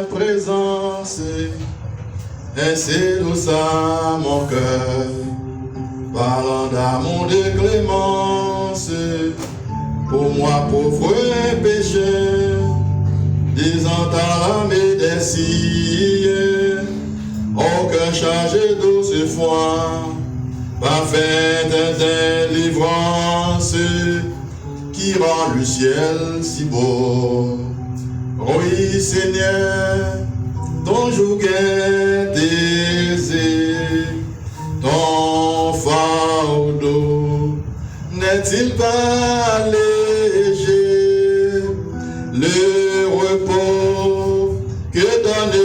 présence, ainsi douce à mon cœur, parlant d'amour de clémence, pour moi pauvre et pécheur, disant à l'âme des cils, au cœur chargé douce foi, parfaite délivrance, qui rend le ciel si beau. Oui, Seigneur, ton joug est aisé, ton fardeau n'est-il pas léger? Le repos que donne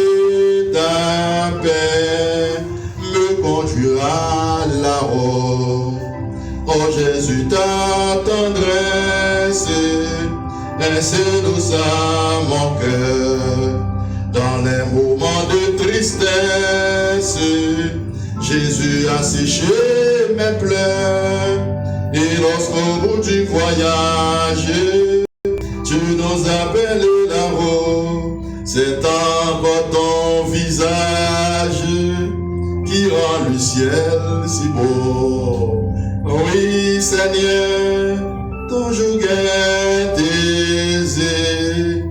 ta paix me conduira là-haut. Oh Jésus, ta tendresse, ainsi douce à mon cœur. Dans les moments de tristesse, Jésus a séché mes pleurs. Et lorsqu'au bout du voyage, tu nous appelles là-haut, c'est encore ton visage qui rend le ciel si beau. Oui, Seigneur, ton joug est aisé,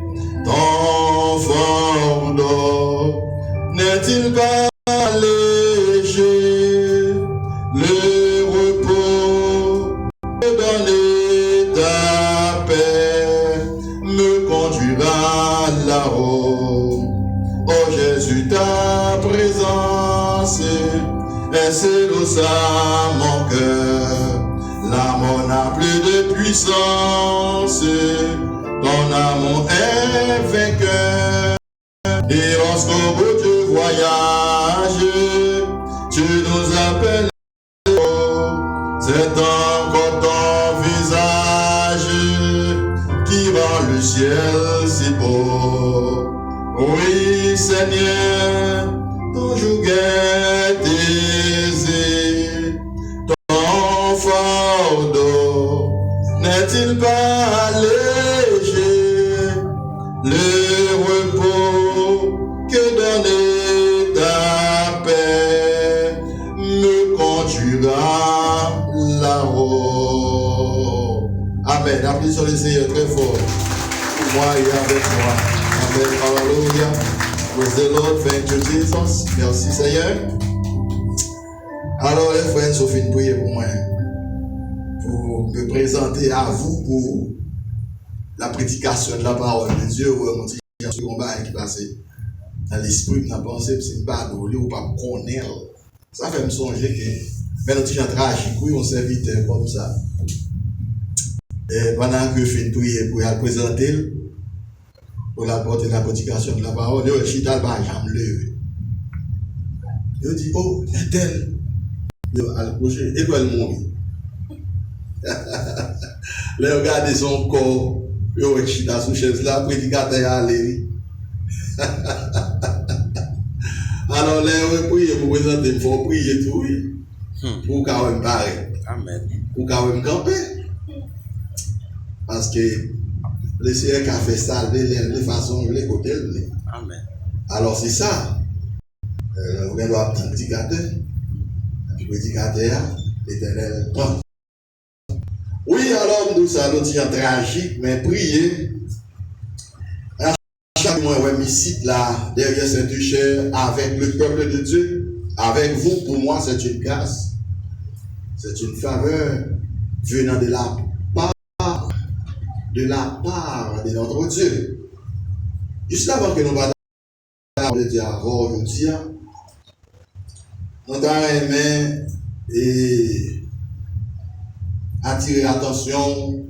ton fardeau n'est-il pas léger? Le repos que donne ta paix me conduira là-haut. Oh Jésus, ta présence est douce à mon cœur. L'amour n'a plus de puissance, ton amour est vainqueur. Et lorsqu'au bout du voyage, tu nous appelles, c'est encore ton visage qui rend le ciel si beau. Oui, Seigneur, ton joug est aisé, ton fardeau n'est-il pas léger? Le repos que donne ta paix me conduira là-haut. Amen. Applaudissons le Seigneur très fort. Pour moi et avec moi. Amen. Hallelujah. Praise the Lord. Thank you, Jesus. Merci, Seigneur. Alors, les frères, Sophie, une prière pour moi. Pour me présenter à vous pour la prédication de la parole de Dieu. Ou mon petit combat qui passe dans l'esprit, dans la pensée, c'est pas drôle ou pas connaître. Ça fait me songer que, mais notre gens tragique, oui, on serviteur comme ça. Et pendant que je fais une prière pour la présenter, pour la porter la prédication de la parole, je suis dans le bas, je me lève. Je dis, oh, un tel. Je vais approcher, et puis elle mourit. Là, regardez son corps, je suis dans sous chaise là, prédicateur est allé. Alors, là, je prie pour présenter, il faut prier tout, oui. Pour quand même parler. Amen. Pour quand même camper. Parce que le Seigneur qui a fait salver les façons de les côtés. Amen. Alors, c'est ça. On doit être un prédicateur. Le prédicateur, l'Éternel prend. Oui, alors, nous allons dire tragique, mais prier. À chaque mois, on ici, là, derrière cette chair, avec le peuple de Dieu, avec vous, pour moi, c'est une grâce. C'est une faveur venant de la part de notre Dieu. Juste avant que nous parlions de Dieu aujourd'hui, nous avons aimé et attirer l'attention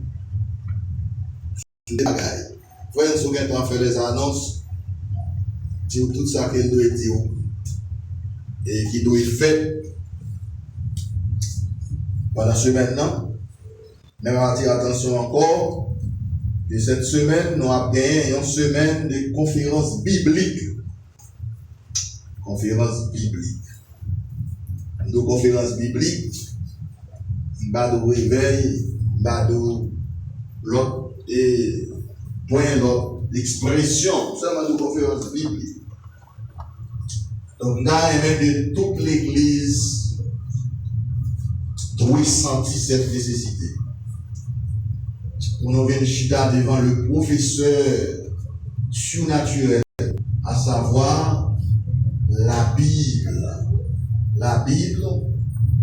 sur les bagailles. Voyez, si vous avez fait les annonces, dire tout ça qu'il doit dire et qui doit être fait pendant ce maintenant. Mais on va attirer l'attention encore. Et cette semaine, nous avons gagné une semaine de conférence biblique. Conférence biblique. De conférence biblique, pas de réveil, pas de l'autre et point l'autre. l'expression, seulement de conférence biblique. Donc, nous avons de toute l'Église doit sentir cette nécessité. On vient chita devant le professeur surnaturel, à savoir la Bible. La Bible,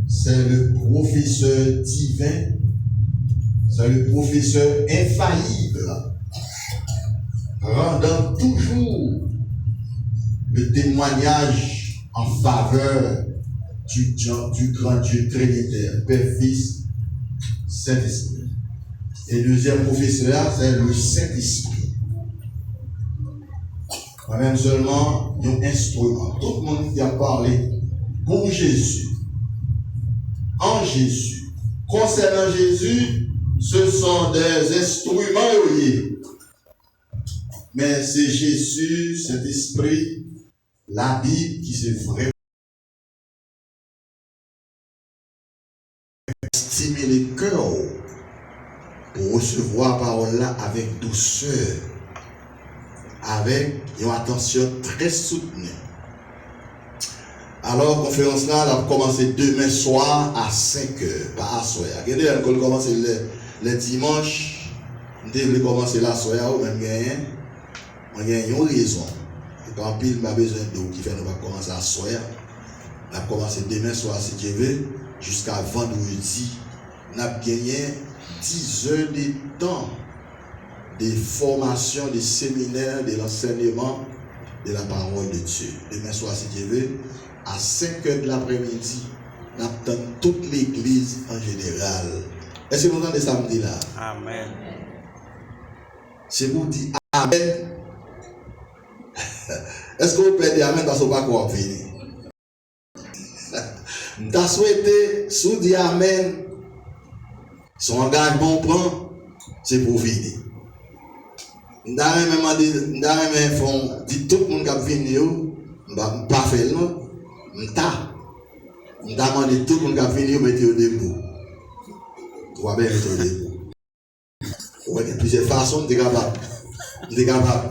c'est le professeur divin, c'est le professeur infaillible, rendant toujours le témoignage en faveur du grand Dieu trinitaire, Père, Fils, Saint-Esprit. Et le deuxième professeur, c'est le Saint-Esprit. Moi-même seulement, un instrument. Tout le monde qui a parlé pour Jésus, en Jésus. Concernant Jésus, ce sont des instruments. Mais c'est Jésus, cet esprit, la Bible qui se vraiment estimer les cœurs pour recevoir la parole là avec douceur, avec une attention très soutenue. Alors, la conférence là, elle a commencé demain soir à 5h, pas à soir. Regardez, elle a commencé le dimanche, on devait commencer la soirée, ou même gagner. On a une raison. Et quand pile, on a besoin d'eau qui fait nous va commencer à soir. On a commencé demain soir, si Dieu veut, jusqu'à vendredi. On a gagné 10 heures de temps de formation, de séminaire, de l'enseignement de la parole de Dieu. Demain soir, si Dieu veut, à 5h de l'après-midi, on attend toute l'église en général. Est-ce que vous entendez samedi là? Amen. C'est vous dire Amen. Est-ce que vous pouvez dire Amen dans ce parcours fini? Tu as souhaité, si vous dites Amen, son engagement prend, c'est pour venir. Nous avons dit tout le monde qui a venu, pas fait non. Nous avons demandé tout le monde qui a venu, mettez au debout. Vous avez mettre au debout. Il y a plusieurs façons de capable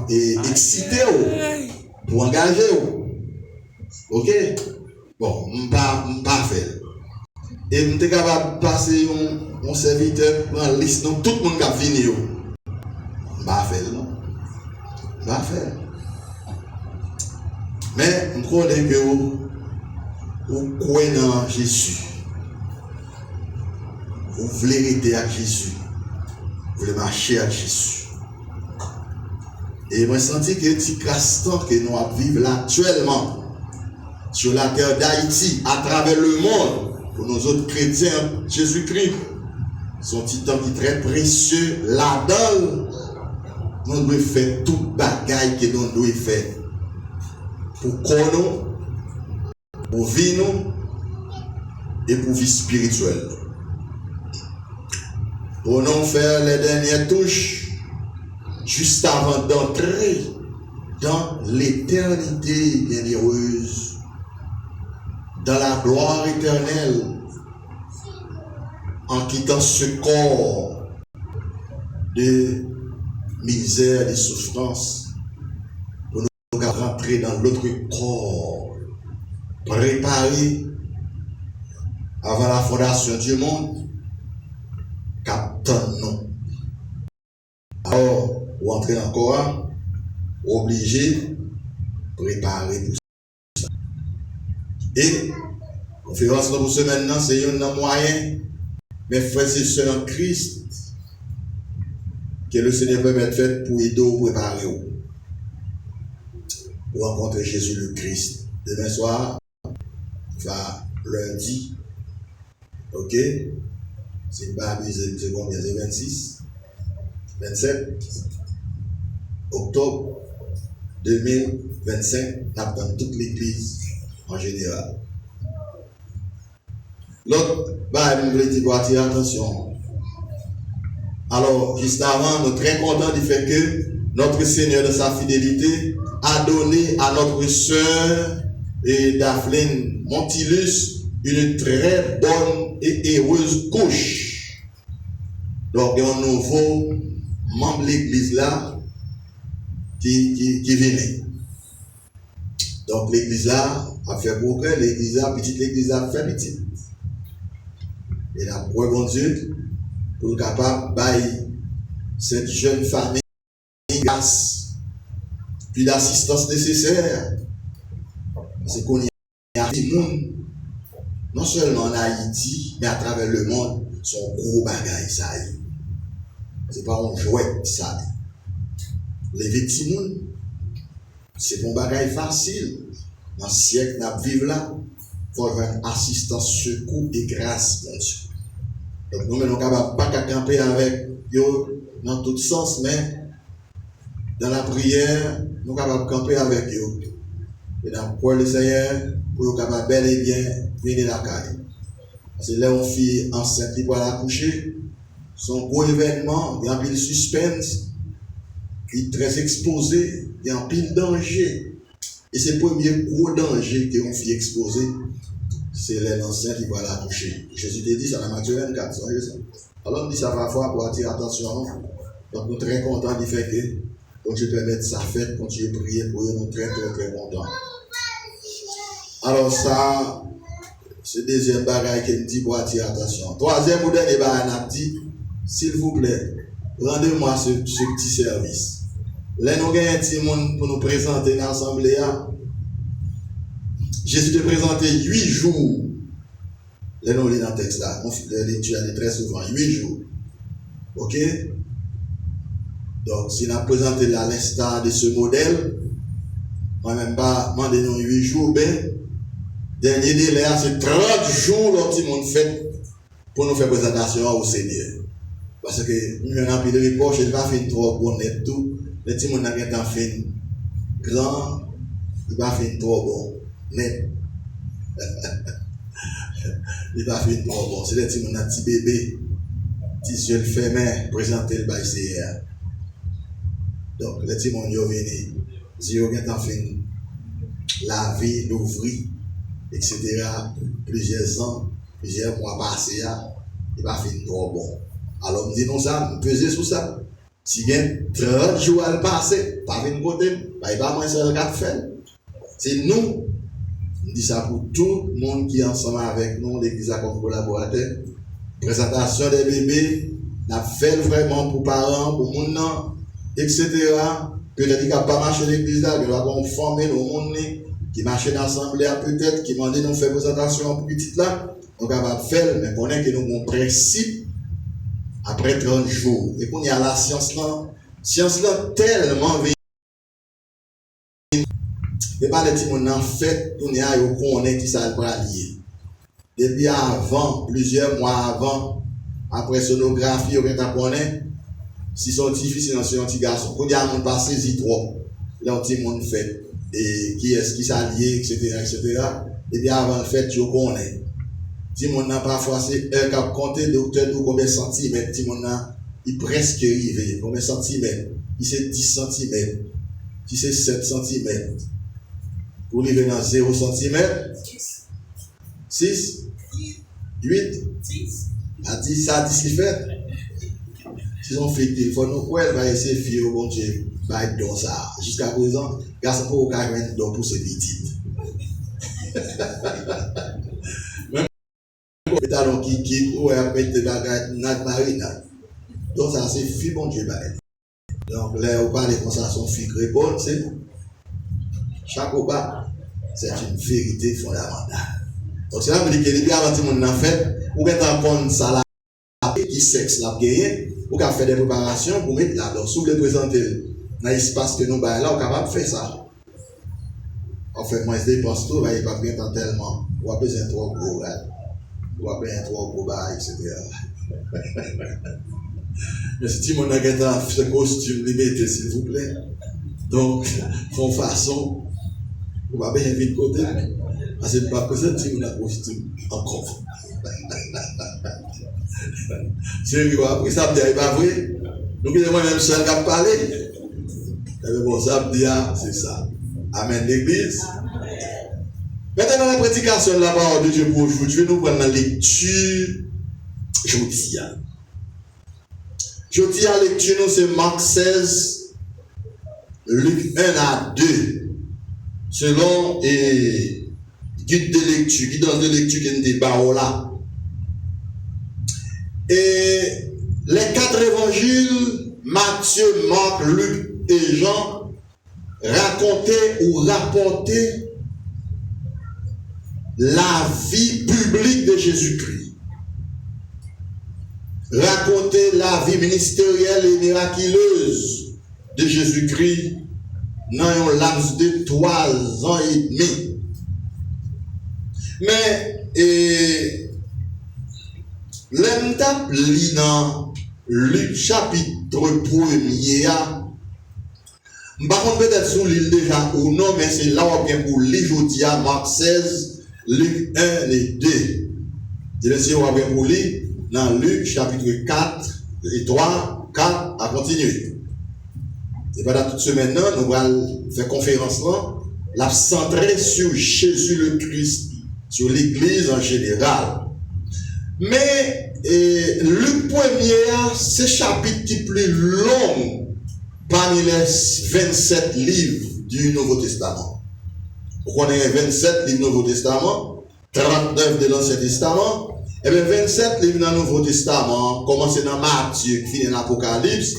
d'exciter pour engager. Ok? Bon, je ne pas faire. Et je suis capable de passer mon serviteur dans la liste, tout le monde qui a fini. Je ne pas faire, non? Je ne pas faire. Mais je connais que vous croyez dans Jésus. Vous voulez aider à Jésus. Vous voulez marcher avec Jésus. Et je sens que c'est castant que nous vivons là actuellement sur la terre d'Haïti, à travers le monde, pour nos autres chrétiens, Jésus-Christ. Son petit temps qui est très précieux là-dedans. Nous devons faire toute bagaille que nous devons faire pour connaître, pour vivre et pour vie spirituelle. Pour nous faire les dernières touches juste avant d'entrer dans l'éternité bienheureuse, dans la gloire éternelle, en quittant ce corps de misère, de souffrance, pour nous rentrer dans l'autre corps, préparé avant la fondation du monde, qu'attendons. Alors, pour entrer dans le corps, obligé, préparer pour ça. Et, conférence pour ce maintenant, c'est un moyen, mes frères et sœurs en Christ, que le Seigneur peut mettre fait pour aider ou préparer pour rencontrer Jésus le Christ. Demain soir, lundi, ok? C'est pas abusé, c'est combien? C'est 26, 27 octobre 2025, dans toute l'église en général. L'autre, nous voulons dire, attention. Alors, juste avant, nous sommes très contents du fait que notre Seigneur, de sa fidélité, a donné à notre sœur Daphne Montilus une très bonne et heureuse couche. Donc, il y a un nouveau membre de l'église là, qui venait. Donc l'église là a fait progrès, l'église là, petite l'église a fait petit. Et la pour bon Dieu, pour être capable de cette jeune famille grâce, puis l'assistance nécessaire. Parce qu'on y a des monde, non seulement en Haïti, mais à travers le monde, son gros bagage, ça y est. C'est pas un jouet, ça. Les victimes, c'est pas un bagage facile. Dans le siècle, nous vivons là, il faut avoir une assistance, secours et grâce, mon Dieu. Donc, nous ne sommes pas capables de camper avec eux dans tout sens, mais dans la prière, nous sommes capables de camper avec eux. Et dans le Seigneur, pour nous capables bel et bien venir la caille. Parce que là, on fille enceinte qui va la coucher, son gros événement, il y a un pile suspense, il est très exposé, il y a un pile danger. Et c'est le premier gros danger qu'on fait exposer, c'est l'enceinte qui va la coucher. Jésus te dit ça dans Matthieu 24, alors on dit ça parfois pour attirer l'attention. Donc nous sommes très contents du fait que quand Dieu permet sa fête, continuer à prier pour eux, nous sommes très très très contents. Alors ça, c'est le deuxième bagage qui me dit pour attirer l'attention. Troisième ou dernier bagage, on a dit, s'il vous plaît, rendez-moi ce petit service. Là, nous avons un petit monde pour nous présenter dans l'assemblée. Jésus te présenté 8 jours. Là, nous lisons dans le texte là. La lecture est très souvent. 8 jours. Ok? Donc, si nous avons présenté là l'instant de ce modèle, moi-même pas demandé nous 8 jours, ben, dernier délai, c'est 30 jours le petit monde fait pour nous faire présentation au Seigneur. Parce que nous avons un peu de reproche, il va faire trop bon net tout. Le petit monde n'a pas fait grand, il va faire trop bon net. Il va faire trop bon. C'est le petit monde, un petit bébé, petit yeux fermés, présenter le bail CR. Donc, le petit monde, il est venu, il a fait la vie, l'ouvrir, etc. Plusieurs ans, plusieurs mois passés, il va faire trop bon. Alors, nous disons ça, nous pesons sur ça. Si il y a 30 jours à le passer, pas une côté, il va moins seul qu'à faire. C'est nous, nous disons ça pour tout le monde qui est ensemble avec nous, l'église comme collaborateur. Présentation des bébés, nous fait vraiment pour parents, pour les gens, etc. Peut-être qu'il n'y a pas marché l'église là, mais nous avons formé le monde qui marche dans l'assemblée, peut-être, qui m'a dit nous faire présentation pour petit là. Donc, on va faire, mais on est que nous avons un principe. Après 30 jours, et qu'on y a la science là tellement vite. Et pas les petits monde en fait, on y a eu qu'on est qui ça le lié. Depuis avant, plusieurs mois avant, après sonographie, on est à connaître, si son petit fils c'est un petit garçon, qu'on y a un monde pas saisi trop, là on petit monde fait, et qui est-ce qui s'allie, etc., etc. Et bien avant le fait, tu connais. Si mon n'a pas forcé, quand compter docteur nous combien centimètres, si mon n'a, il presque arrivé, combien centimètres, il c'est 10 centimètres, si c'est 7 centimètres, pour arriver dans 0 centimètres, 6, 8, à 10, ça, 10 qui fait. Si on fait il faut nous, elle va essayer de faire au bon Dieu, va être dans ça. Jusqu'à présent, garçon pour aucun don pour ses petites. Talon qui ou mettre des bagages nat marina. Donc ça c'est fille bon Dieu bagage. Donc là on parle comme ça son fille répond c'est chaque repas c'est une vérité fondamentale. Donc c'est là veut dire que les avant tout monde en fait ou quand on ça là qui sexe la gagner ou qu'a faire des préparations pour mettre là donc si vous voulez présenter dans l'espace que nous ba là on capable faire ça. En fait moi je dépense tout va pas bien tellement ou a besoin trop gros là. Ou à bien trop gros bas, etc. Mais si tu m'as gagné ce costume limité, s'il vous plaît. Donc, font façon, on va bien vite côté. Parce que pas que tu m'as costume encore. C'est rigolo, ça me dit, pas vrai. Donc, il moi-même seul qui a parlé. Et bon, ça me dit, c'est ça. Amen, l'église. Maintenant, la prédication de la parole de Dieu pour aujourd'hui, je vais nous prendre la lecture jeudi. Jeudi, la lecture, c'est Marc 16, Luc 1 à 2, selon guide de lecture, guidance de lecture qui est là. Et les 4 évangiles, Matthieu, Marc, Luc et Jean, racontaient ou rapportaient la vie publique de Jésus-Christ. Raconter la vie ministérielle et miraculeuse de Jésus-Christ dans un laps de 3 ans et demi. Mais, l'emtap li dans Luc chapitre 1er, par contre peut-être sous l'île déjà ou non, mais c'est là où bien pour lire aujourd'hui Marc 16, Luc 1 et 2. Je vais essayer de bien pour lire dans Luc chapitre 4 et 3, 4 à continuer. Et pendant toute semaine, nous allons faire conférence là, la centrer sur Jésus le Christ, sur l'Église en général. Mais Luc 1er, c'est chapitre qui est plus long parmi les 27 livres du Nouveau Testament. Vous connaissez 27 livres du Nouveau Testament, 39 de l'Ancien Testament. Et bien 27 livres dans le Nouveau Testament, commencé dans Matthieu, qui finit dans l'Apocalypse.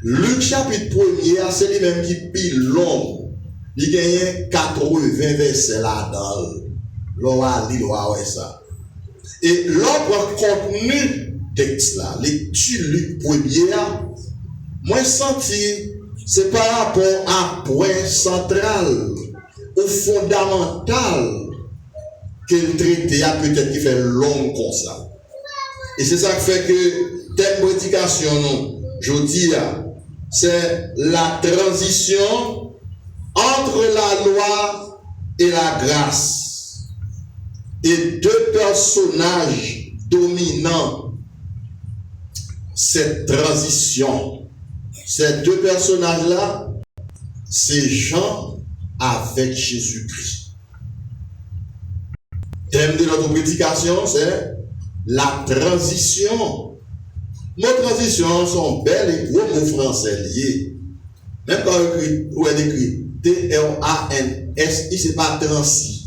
Luc chapitre 1er, c'est lui-même qui est plus long. Il gagne 80 versets là-dedans. L'on lit, ça. Et l'autre contenu texte là, lecture Luc 1er, moi senti, c'est par rapport à un point central ou fondamental que le traité a peut-être qui fait long comme ça. Et c'est ça qui fait que thème prédication, je dis, c'est la transition entre la loi et la grâce. Et 2 personnages dominant cette transition. Ces 2 personnages-là, c'est Jean avec Jésus-Christ. Thème de notre prédication, c'est la transition. Nos transitions sont belles et gros mots français liés. Même quand on écrit T-R-A-N-S-I, c'est pas transi.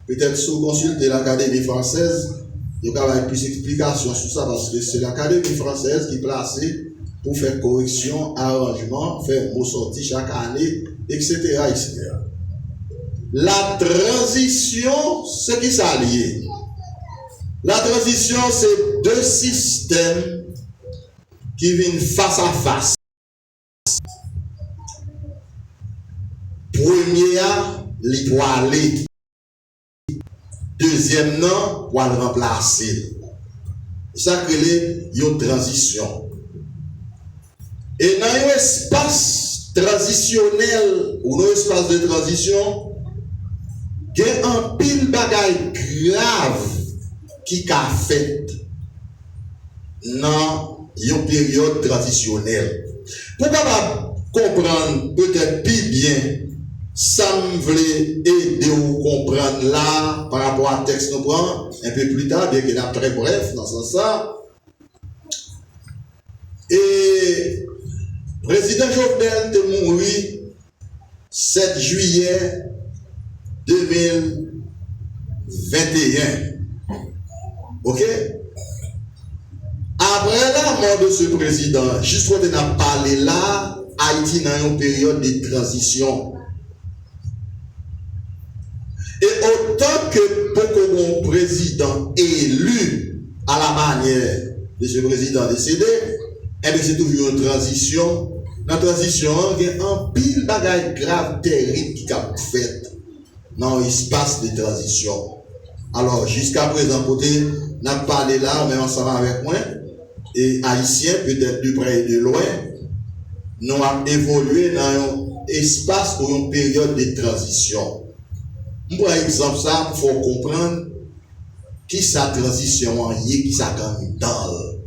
Peut-être si vous consultez l'Académie française, il y aura plus d'explications sur ça parce que c'est l'Académie française qui est placée pour faire correction, arrangement, faire mot sorti chaque année, etc., etc. La transition, c'est qui s'allie. La transition, c'est 2 systèmes qui viennent face à face. Premier, il doit aller. Deuxième, non, pour le remplacer. Ça crée une transition. Et dans un espace transitionnel, ou un espace de transition, il y a un pile bagaille grave qui a fait dans une période transitionnelle. Pour comprendre peut-être plus bien, ça me voulait aider à comprendre là, par rapport à texte nous prend un peu plus tard, bien qu'il est très bref dans ce sens. Et le président Jovenel est mort 7 juillet 2021. Ok? Après la mort de ce président, juste quand on a parlé là, Haïti dans une période de transition. Et autant que beaucoup de présidents élus à la manière de ce président décédé, eh bien c'est toujours une transition. Dans la transition, il y a un pile bagaille grave, terrible qui a fait dans l'espace de transition. Alors, jusqu'à présent, côté, on a parlé là, mais ensemble avec moi, et Haïtiens, peut-être de près et de loin, nous avons évolué dans un espace ou une période de transition. Par exemple, ça, il faut comprendre qui sa transition est, qui sa dans.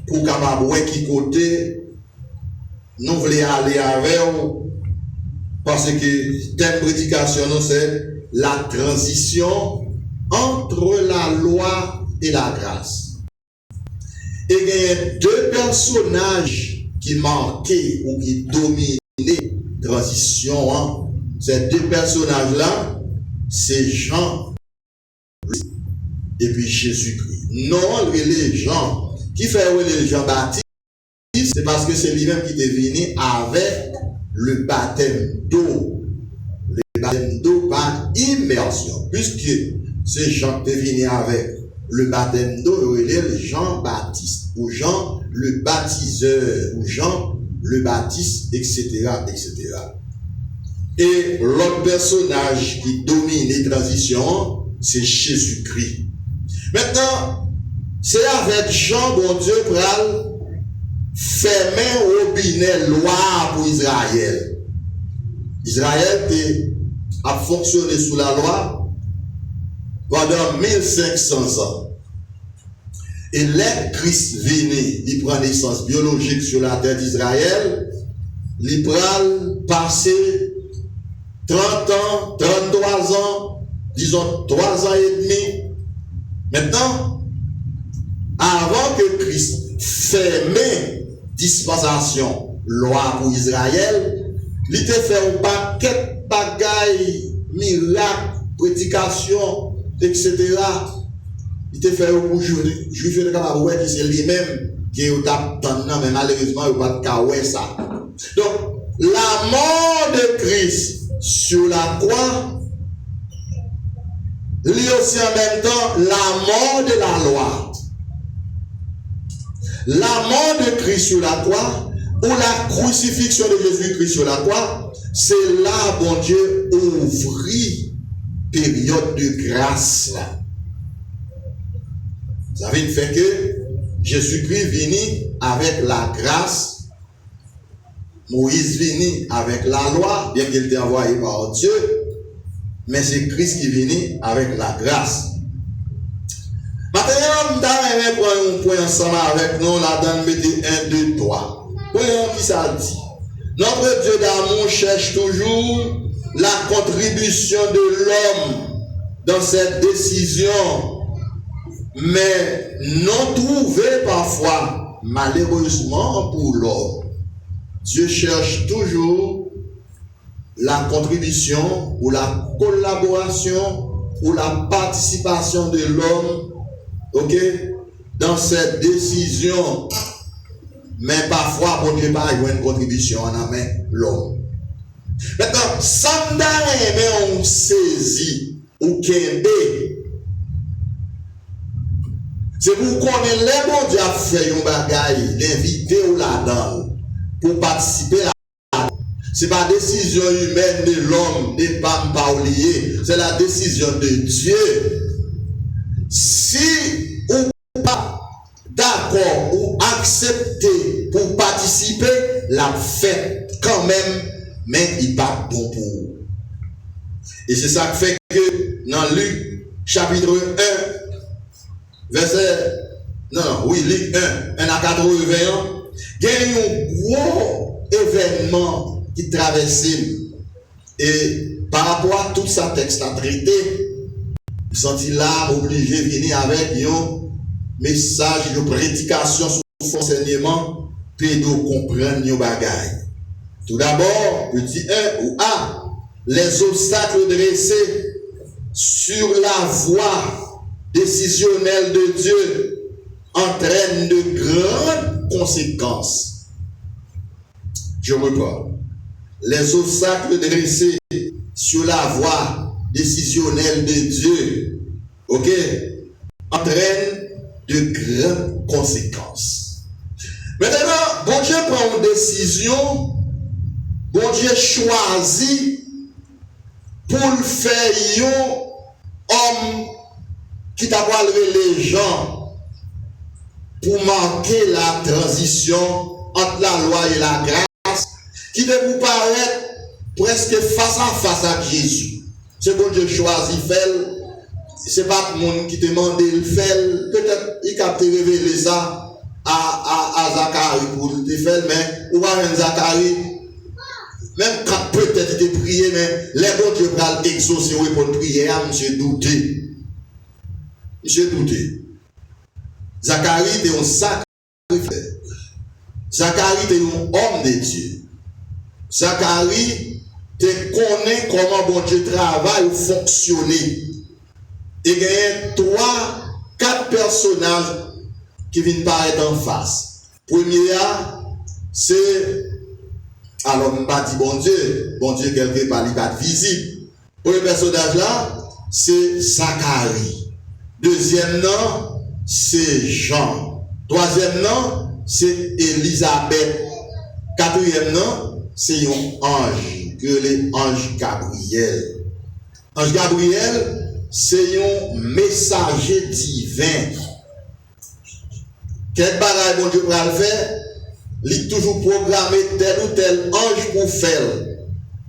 Pour capable voir qui côté nous voulons aller avec, parce que thème prédication, c'est la transition entre la loi et la grâce. Et il y a 2 personnages qui marquaient ou qui dominaient transition, hein. Ces deux personnages-là, c'est Jean et puis Jésus-Christ. Non, les gens qui fait les Jean-Baptiste, c'est parce que c'est lui-même qui est venu avec le baptême d'eau. Le baptême d'eau par immersion. Puisque c'est Jean qui est venu avec le baptême d'eau, il est Jean-Baptiste, ou Jean le baptiseur, ou Jean le baptiste, etc., etc. Et l'autre personnage qui domine les transitions, c'est Jésus-Christ. Maintenant, c'est avec Jean, bon Dieu, pral fermer au robinet loi pour Israël. Israël a fonctionné sous la loi pendant 1500 ans. Et là, Christ venu, il prend naissance biologique sur la terre d'Israël, il pral passer 30 ans, 33 ans, disons 3 ans et demi. Maintenant, avant que Christ fermait dispensation, loi pour Israël, il te fait un paquet de bagailles, miracles, prédications, etc. Il te fait un juif de Kabaroué qui c'est lui-même qui est au tap maintenant, mais malheureusement, il n'y a pas de kawé ça. Donc, la mort de Christ sur la croix, lui aussi en même temps, la mort de la loi. La mort de Christ sur la croix, ou la crucifixion de Jésus-Christ sur la croix, c'est là, bon Dieu, ouvrit période de grâce là. Ça veut dire que Jésus-Christ venu avec la grâce, Moïse venu avec la loi, bien qu'il était envoyé par Dieu, mais c'est Christ qui venu avec la grâce. Maintenant, nous allons prendre un point ensemble avec nous, là-dedans, mettez 1, 2, 3. Point qui ça dit. Notre Dieu d'amour cherche toujours la contribution de l'homme dans cette décision, mais non trouvée parfois, malheureusement pour l'homme. Dieu cherche toujours la contribution ou la collaboration ou la participation de l'homme, ok, dans cette décision. Mais parfois, bon Dieu, pas une contribution en amène l'homme. Maintenant, sans mais on saisit ou kembe. C'est pour qu'on ait les bon Dieu à faire un bagaille, l'inviter ou la donne pour participer à la. C'est pas décision humaine de l'homme, des femmes pas oubliées. C'est la décision de Dieu. Si ou pas d'accord ou accepter pour participer, la fête quand même, mais il pas bon pour vous. Et c'est ça qui fait que dans Luc chapitre 1, verset, Luc 1 à 81, il y a eu un gros événement qui traversait. Et par rapport à tout ça texte à traiter, il sentit là obligé de venir avec un message de prédication sur l'enseignement, puis de comprendre nos bagailles. Tout d'abord, petit 1 ou A, les obstacles dressés sur la voie décisionnelle de Dieu entraînent de grandes conséquences. Je reprends. Les obstacles dressés sur la voie décisionnelle de Dieu, ok, entraînent de grandes conséquences. Maintenant, bon Dieu prend une décision, bon Dieu choisit pour le faire un homme qui t'a pas levé les gens pour marquer la transition entre la loi et la grâce, qui devait vous paraître presque face à face à Jésus. C'est bon Dieu choisit fait. C'est pas le monde qui te demande de faire. Peut-être il a révélé ça à Zacharie pour le faire, mais ou pas Zacharie, même quand peut-être il te prié, mais les bon Dieu va exaucer ou pour prier, monsieur douté. Monsieur douté. Zacharie était un sacrifice. Zacharie était un homme de Dieu. Zacharie te connaît comment bon Dieu travaille ou fonctionne. Et il y a 3-4 personnages qui viennent paraître en face. Premier, c'est, alors on ne pas dire bon Dieu quelque part, il n'est pas visible. Premier personnage là, c'est Zacharie. Deuxième nom, c'est Jean. Troisième nom, c'est Élisabeth. Quatrième nom, c'est un ange, que les anges Gabriel. Ange Gabriel, c'est un messager divin. Quel bagage bon Dieu va le faire? Il est toujours programmé tel ou tel ange pour faire.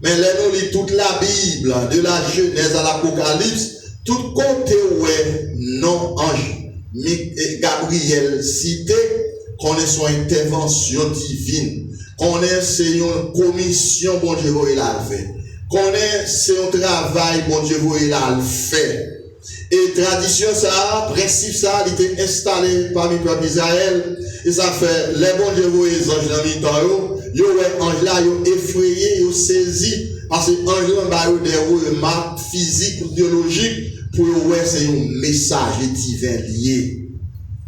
Mais là, nous lisons toute la Bible, de la Genèse à l'Apocalypse, tout côté où est non ange Gabriel cité, qu'on ait son intervention divine, qu'on ait une commission, bon Dieu, il a fait, qu'on ait son travail, bon Dieu, il a fait. Et tradition ça, principe ça, il était installé parmi le peuple d'Israël, et ça fait, les bon Dieu, les anges dans le temps, yo ouais ange là yo effrayé yo saisi parce que ange là ba yo des remarques physiques ou biologiques pour yo ouais c'est un message divin lié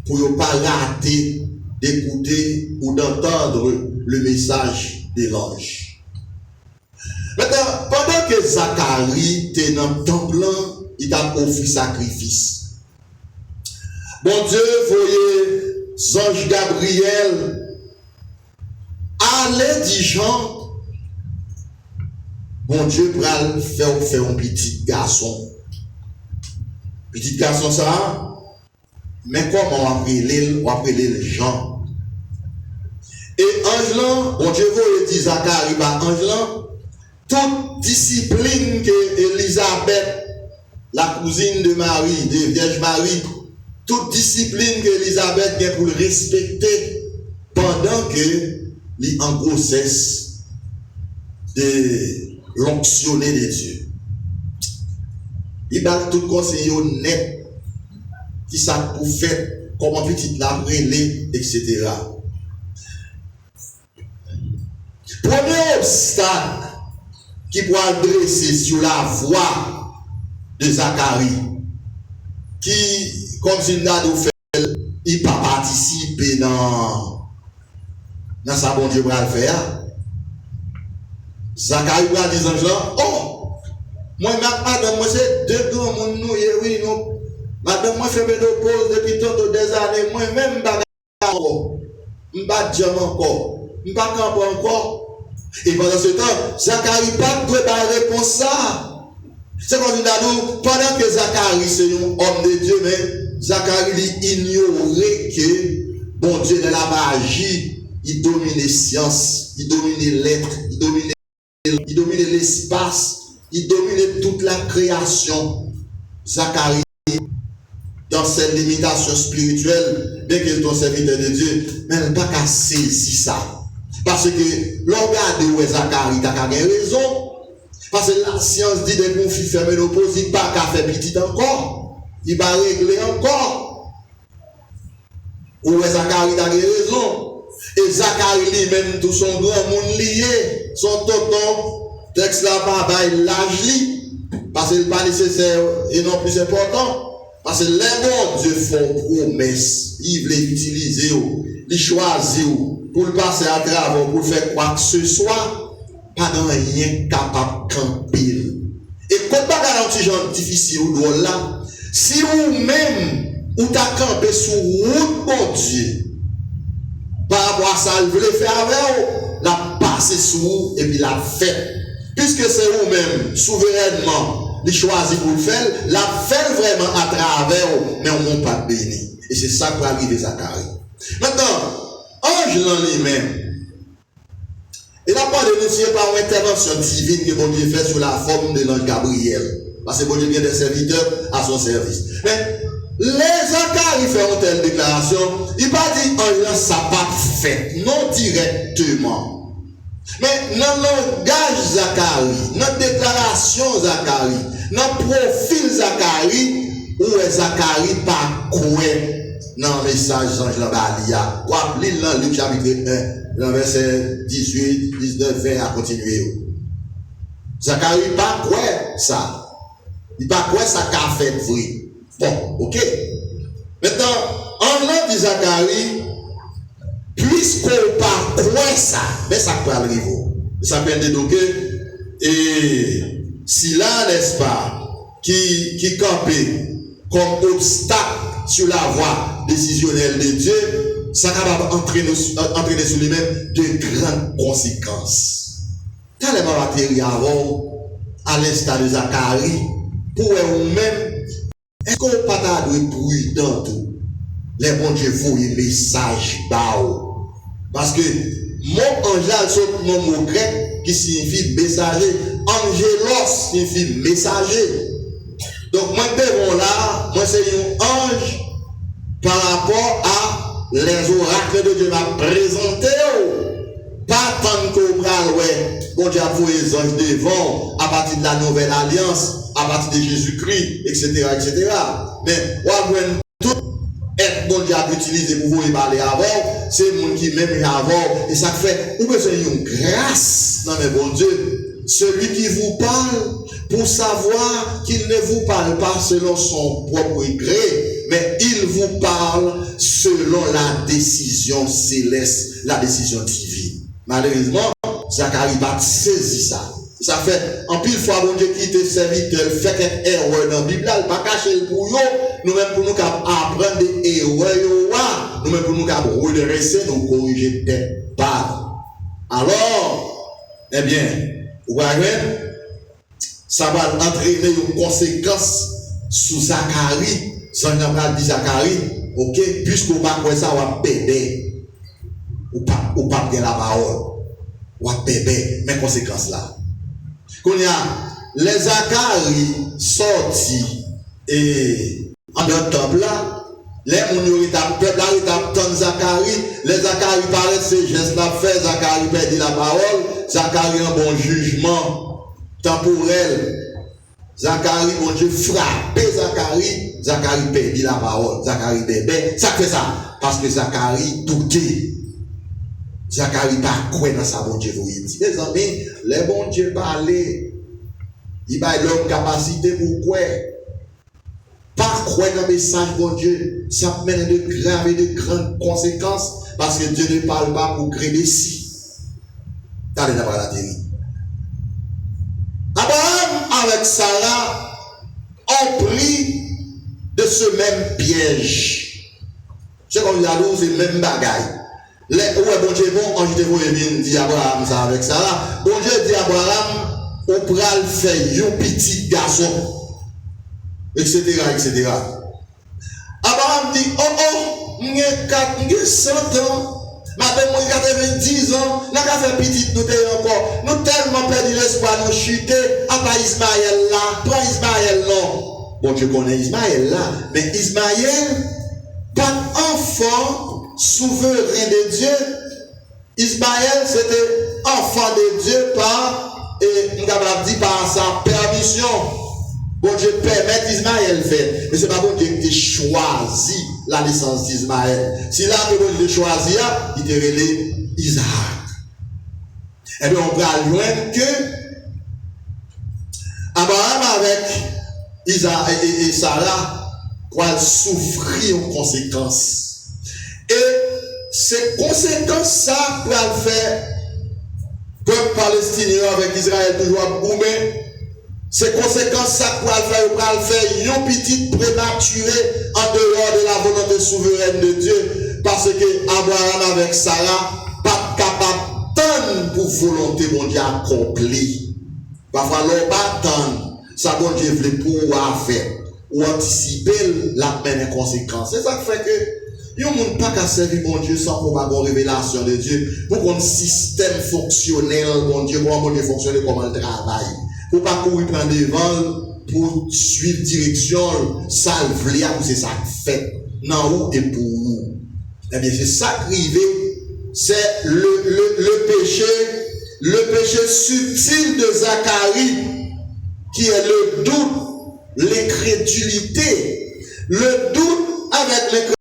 pour yo pas rater d'écouter ou d'entendre le message de l'ange. Maintenant pendant que Zacharie était dans le temple il t'a offert sacrifice. Bon Dieu voyez ange Gabriel allez dit Jean, bon Dieu pral faire un petit garçon. Petit garçon ça, mais comment on appelle Jean. Et Angelan, bon Dieu vous dit Zacharie par Angelan, toute discipline que Élisabeth, la cousine de Marie, de Vierge Marie, toute discipline que Élisabeth vient pour le respecter pendant que il en grossesse de l'onctionner des dieux. Il va tout conseiller net qui ça pour faire, comment petit la brûler, etc. Premier obstacle qui pourra dresser sur la voie de Zacharie, qui, comme si n'a fait, il n'a pas participé dans sa bon Dieu va le faire. Zacharie va dire aux gens, oh, moi, madame, moi, c'est deux grands monde, nous, oui, nous. Madame, moi, fait mes pause depuis tant des années, moi, même, encore, je encore, je encore. Et pendant ce temps, Zacharie pas de la réponse ça. C'est comme nous pendant que Zacharie, c'est un homme de Dieu, mais Zacharie ignorait que, bon Dieu, de la magie, il domine les sciences, il domine les lettres, il domine l'espace, il domine toute la création. Zacharie, dans cette limitation spirituelle, bien qu'il soit serviteur de Dieu, mais il n'a pas qu'à saisir ça. Parce que l'on regarde où Zacharie, il a raison. Parce que la science dit de conflits fermés d'opposés, il n'a pas qu'à faire petit encore. Il va régler encore. Où Zacharie a raison. Et Zacharie lui-même, tout son grand monde lié, son tonton, texte là-bas, l'âge li, parce que ce n'est pas nécessaire et non plus important. Parce que les bons Dieu font promesse, ils veulent utiliser, ils choisissent pour le passer à travers, pour faire quoi que ce soit, pas dans rien capable de camper. Et quand pas garanti gens difficile ou drôle là, si vous-même, ou t'as campé sur route, bon Dieu, par rapport à ça, il voulait faire avec vous, la passer sous vous et puis la fait. Puisque c'est vous-même, souverainement, les choisi pour le faire, la fait vraiment à travers vous, mais on n'a pas béni. Et c'est ça qui va arriver Zacharie. Maintenant, ange dans lui-même, il n'a pas dénoncé par une intervention divine que bon Dieu fait sous la forme de l'ange Gabriel. Parce que bon Dieu vient des serviteurs à son service. Mais les Zacharie font une telle déclaration, il va dire ange ça pas fait, non directement. Mais dans le langage Zacharie, dans la déclaration Zacharie, dans le profil Zacharie, où est Zacharie pas quoi dans le message d'Ange Labalia. Ou appelez dans Luc chapitre 1, dans le verset 18, 19, 20 à continuer. Zacharie pas quoi ça. Il pas quoi ça qu'a fait vrai. Bon, ok. Maintenant, en nom de Zacharie, puisqu'on pas quoi ça, mais ça peut arriver. Ça peut être donc et si là, n'est-ce pas, qui campait comme obstacle sur la voie décisionnelle de Dieu, ça va entraîner sur lui-même de grandes conséquences. Quand les matériels avant, à l'instar de Zacharie, pour vous-même, est-ce qu'on peut pas être prudent tout? Les bons Dieu font un message bao. Parce que mon angel, c'est mon mot grec qui signifie messager. Angelos signifie messager. Donc, moi, devant là, moi, c'est un ange par rapport à les oracles de Dieu m'a présenté. Pas tant qu'on parle, ouais. Bon Dieu a voué les anges devant, à partir de la nouvelle alliance, à partir de Jésus-Christ, etc., etc. Mais, tout être bon Dieu a utilisé pour vous parler avant, c'est le monde qui même avant, et ça fait, vous besoin d'une grâce dans mes bon Dieu. Celui qui vous parle, pour savoir qu'il ne vous parle pas selon son propre gré, mais il vous parle selon la décision céleste, la décision divine. Malheureusement, Zacharie va saisir ça. Ça fait, en pile fois, bon Dieu qui te serviteur, fait quelque erreur dans la Bible, il pas cacher le pour nous-mêmes pour nous apprendre des erreurs, nous-mêmes pour nous redresser, nous corriger des pas. Alors, eh bien, vous voyez, ça va entraîner une conséquence sur Zacharie. Sans nous dit Zacharie, ok, puisqu'on va faire ça, on va péder. Ou pas bien la parole. On va péder, mais conséquences là. Qu'on y a, les Zacharie sortis et en dehors temple là, les monorités, peuple là, ils attendent Zacharie, les Zacharie paraissent ces gestes là, fait Zacharie perdit la parole, Zacharie un bon jugement temporel. Zacharie, bon Dieu, frappé Zacharie perdit la parole, Zacharie bébé, ça fait ça, parce que Zacharie doutait. Zacharie pas quoi dans sa bon Dieu, vous dit. Les amis, les bon Dieu parler, il va l'homme capacité pour quoi? Pas quoi dans le message bon Dieu, ça mène de graves et de grandes conséquences, parce que Dieu ne parle pas pour créer des si. T'allez d'avoir la télé. Abraham avec Sarah ont pris de ce même piège. C'est comme il a dit, c'est le même bagaille. Bon Dieu, bon, ange de vous dit Abraham ça avec Sarah. Bon Dieu dit Abraham, on pourra le faire un petit garçon, etc., etc. Abraham dit, oh, j'ai 100 ans, madame, moi, 90 ans, n'a qu'à faire petit, nous encore. Nous tellement perdu l'espoir, nous chuter, à pas Ismaël là, prends Ismaël non. Bon Dieu connaît Ismaël là, mais Ismaël, pas enfant souverain de Dieu. Ismaël c'était enfant de Dieu par, et nous avons dit par sa permission. Bon Dieu permet Ismaël faire. Mais c'est pas bon Dieu qui choisi la naissance d'Ismaël. Si là que bon Dieu choisit, il te relève Isaac. Et bien on va loin que Abraham avec Isaac et Sarah va souffrir en conséquences. Et ces conséquences, ça peut le faire, peuple palestinien avec Israël toujours boumé. Ces conséquences, ça peut le faire, une petite prématurée en dehors de la volonté souveraine de Dieu, parce que Abraham avec Sarah, pas capable d'attendre pour volonté mon Dieu accomplie. Parfois, l'on pas attendre, ça bon Dieu voulait pouvoir faire, ou anticiper la peine et conséquences. C'est ça qui fait que il n'y a pas qu'à servir mon Dieu sans qu'on ait une révélation de Dieu. Pour qu'on ait un système fonctionnel, mon Dieu, comment Dieu fonctionne, comment il travaille. Pour ne pas courir prendre devant, pour suivre direction, salver, c'est ça qui fait. Non, où et pour où. Eh bien, c'est ça qui arrive. C'est le péché subtil de Zacharie, qui est le doute, l'incrédulité. Le doute avec l'incrédulité.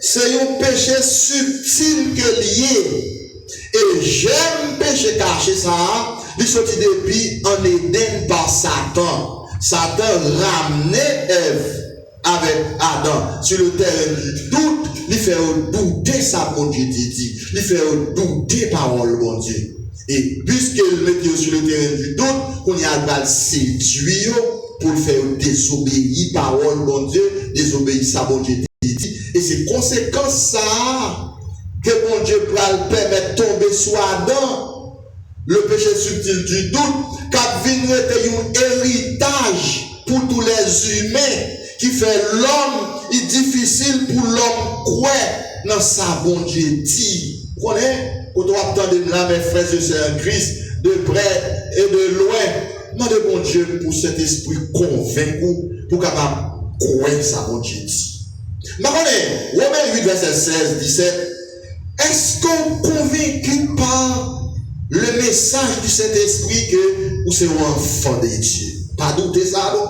C'est un péché péché subtil que lié. Et j'aime péché caché ça. Il sortit depuis en Éden par Satan. Satan ramenait Ève avec Adam sur le terrain du doute. Il fait douter sa bon Dieu dit. Il fait douter parole bon Dieu. Et puisqu'il mettait sur le terrain du doute, qu'on y a le séduire pour le faire désobéir parole bon Dieu, désobéir sa bon Dieu dit. Et c'est conséquence ça que bon Dieu va le permettre de tomber sur Adam, le péché subtil du doute, qu'a venu être un héritage pour tous les humains, qui fait l'homme, il est difficile pour l'homme croire dans sa bon Dieu dit. Vous connaissez? Quand on attend là, mes frères et sœurs en Christ, de près et de loin, demandez bon Dieu pour cet esprit convaincu, pour capable croire sa bon Dieu dit. Maintenant, Romains 8, verset 16, 17, est-ce qu'on convaincu par le message du Saint-Esprit que vous êtes un enfant de Dieu? Pas douter ça, non?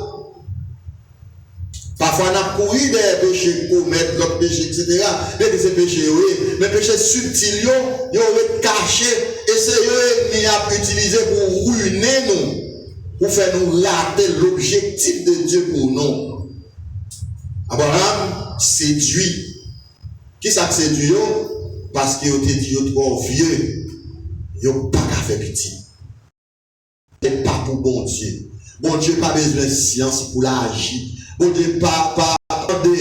Parfois, on a couru des péchés, commettre l'autre péché, etc. Mais ces péchés, oui. Mais péchés subtils, ils ont caché. Et c'est eux qui ont utilisé pour ruiner nous. Pour faire nous rater l'objectif de Dieu pour nous. Abraham séduit. Qui ça séduit? Parce qu'il a été dit trop vieux. Il n'a pas qu'à faire pitié. C'est pas pour bon Dieu. Bon Dieu n'a pas besoin de science pour l'agir. Bon Dieu pas de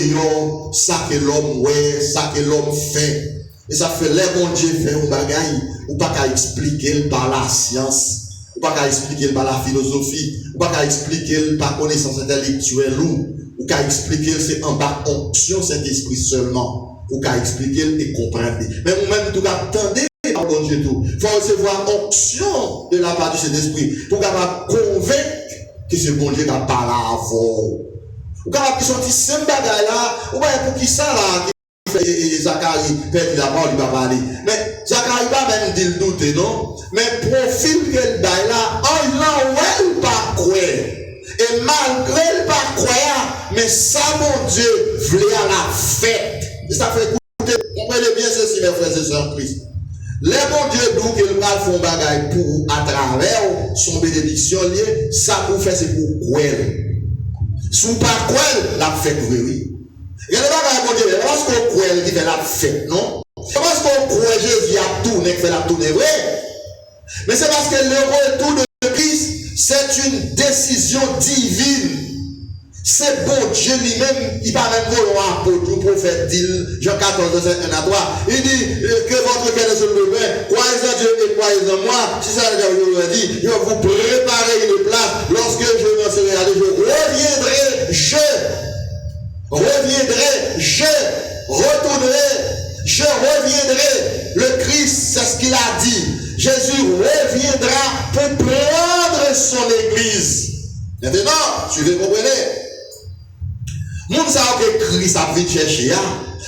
ça que l'homme ouais, ça que l'homme fait. Et ça fait les bon Dieu fait un bagaille. Ou pas qu'à expliquer par la science. Ou pas qu'à expliquer par la philosophie. Ou pas qu'à expliquer par connaissance intellectuelle. Ou qu'à expliquer c'est en bas onction cet esprit seulement. Ou qu'à expliquer et comprendre. Mais vous-même, tout cas, attendez, bon Dieu, tout. Il faut recevoir onction de la part de cet esprit pour capable convaincre que ce bon Dieu qui a parlé avant. Ou capable qui sont petits simple bagaille là, ou bien pour qui ça là, qui fait Zacharie, perd la parole, il va parler. Mais Zacharie pas même dit le doute, non? Mais profil qu'elle baille là, oh non, ouais, pas croire. Et malgré le pas croire, mais ça, mon Dieu, voulait à la fête. Et ça fait écouter, comprenez bien ceci, mes frères et sœurs en Christ. Les bon Dieu d'où qu'il va faire bagaille pour, à travers son bénédiction liée, ça pour faire, c'est pour croire. Sous pas quoi la fête, oui. Il y a des bagages, mon Dieu, parce qu'on croit, il fait la fête, non? C'est parce qu'on croit Jésus a tourné, fait la tournée, vrai. Mais c'est parce que le retour de Christ, c'est une décision divine. C'est bon Dieu lui-même, il va même vouloir pour tout prophète dit Jean 14, verset 1 à 3. Il dit que votre cœur est sur le bain, croyez en Dieu et croyez en moi. Si ça je vous dit, je vais vous préparer une place. Lorsque je m'en serai allé, je reviendrai. Le Christ, c'est ce qu'il a dit. Jésus reviendra pour prendre son église. Maintenant, suivez, comprenez. Moun sa que Christ a vite cherché.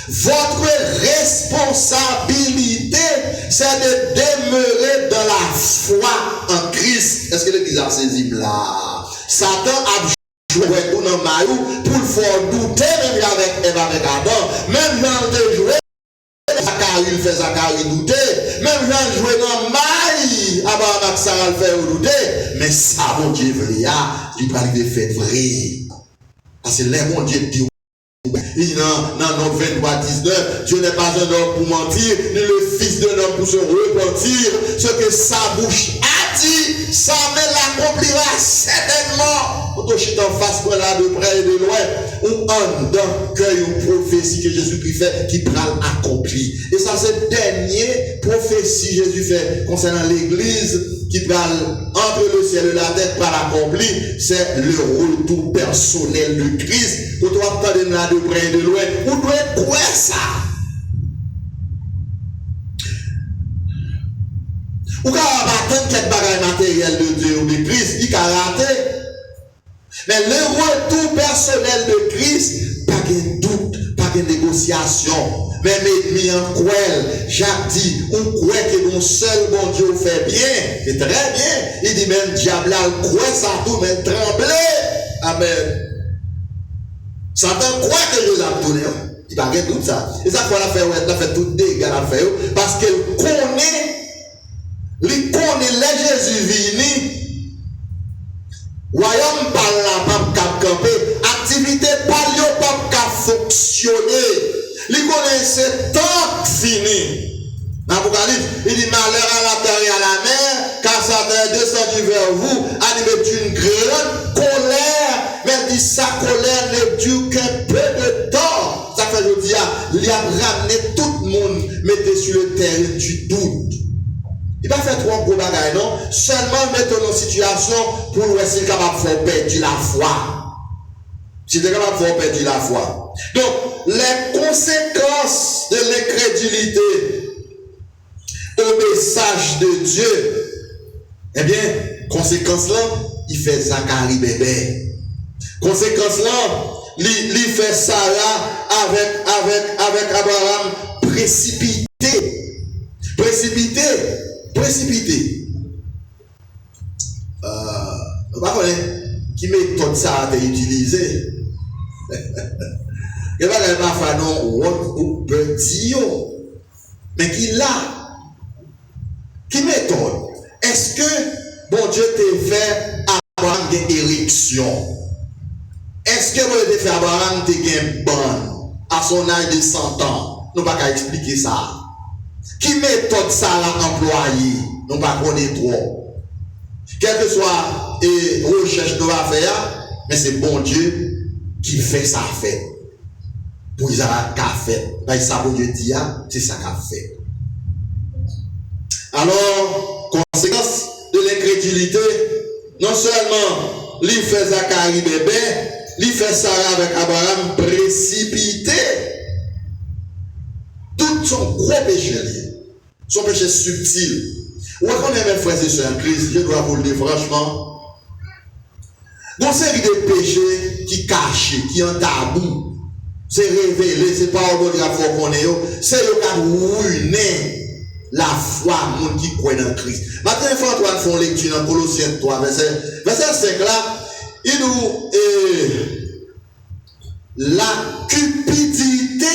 Votre responsabilité, c'est de demeurer dans la foi en Christ. Est-ce que l'église a saisi là? Satan a joué tout dans Maïou pour le faire douter, même avec Ève, avec Adam. Même dans le jouer, Zacharie, il fait Zacharie douter. Même dans jouer dans Maï, Abraham avec Sarah le fait douter. Mais ça, mon Dieu, il va arriver fait vrai. Parce que les bon Dieu dit, dans notre 23, 19, Dieu n'est pas un homme pour mentir, ni le fils d'un homme pour se repentir. Ce que sa bouche a dit, sa main l'accomplira certainement. Quand on chute en face, là, de près et de loin, ou en dans cœur une prophétie que Jésus-Christ fait, qui prend accompli. Et ça, c'est la dernière prophétie que Jésus fait concernant l'église, qui parle entre le ciel et la terre par accompli, c'est le retour personnel de Christ. Quand on entend là de près et de loin, on doit croire ça. Ou quand on va attendre quelque bagaille matériel de Dieu ou de Christ, il a raté. Mais le retour personnel de Christ, pas de doute, pas de négociation. Même ennemi en quoi, Jacques dit, on croit que mon seul bon Dieu fait bien, c'est très bien. Il dit même diable là, croit ça tout, mais trembler. Amen. Satan croit que Dieu a tourné. Il n'a pas tout ça. Et ça, il a fait tout dégâts à faire parce qu'elle connaît, les Jésus vini, royaume par la pas camper, activité par le pas fonctionner. Il connaît ce temps fini. Dans l'Apocalypse, il dit malheur à la terre et à la mer, car Satan est descendu vers vous, animé d'une grande colère. Mais il dit sa colère ne dure qu'un peu de temps. Ça fait je dis, il a ramené tout le monde, mettez sur le terrain du doute. Il va faire trois gros bagages, non? Seulement mettre dans une situation pour nous essayer capable de faire perdre la foi. Si tu es capable de faire perdre la foi. Donc, les conséquences de l'incrédulité au message de Dieu, eh bien, conséquence là, il fait Zacharie bébé. Conséquence là, il fait Sarah avec Abraham précipité. Qui méthode ça a été utilisé? Il va pas faire non ou petit mais qui l'a? Qui méthode? Est-ce que bon Dieu t'a fait Abraham une érection? Est-ce que bon Dieu t'a fait Abraham une bonne à son âge de 100 ans? Nous ne pouvons pas expliquer ça. Qui méthode ça a employé? Nous ne pouvons pas connaître trop. Quelle que soit la recherche que nous allons faire, mais c'est bon Dieu qui fait ça fait. Pour Isaac qu'a fait. Ça bon Dieu dit, c'est ça qu'a fait. Alors, conséquence de l'incrédulité, non seulement il fait Zacharie bébé, il fait Sarah avec Abraham précipité. Tout son gros péché, son péché subtil. Ou est-ce qu'on est mes frères et sœurs en Christ, je dois vous le dire franchement. Une série de péchés qui cachent, qui ont tabou, c'est révélé, c'est pas au bon Dieu qu'on est, c'est le cas ruiner la foi, monde qui croit dans Christ. Maintenant, il faut Antoine faire lecture dans Colossiens 3, verset 5 là, il nous la cupidité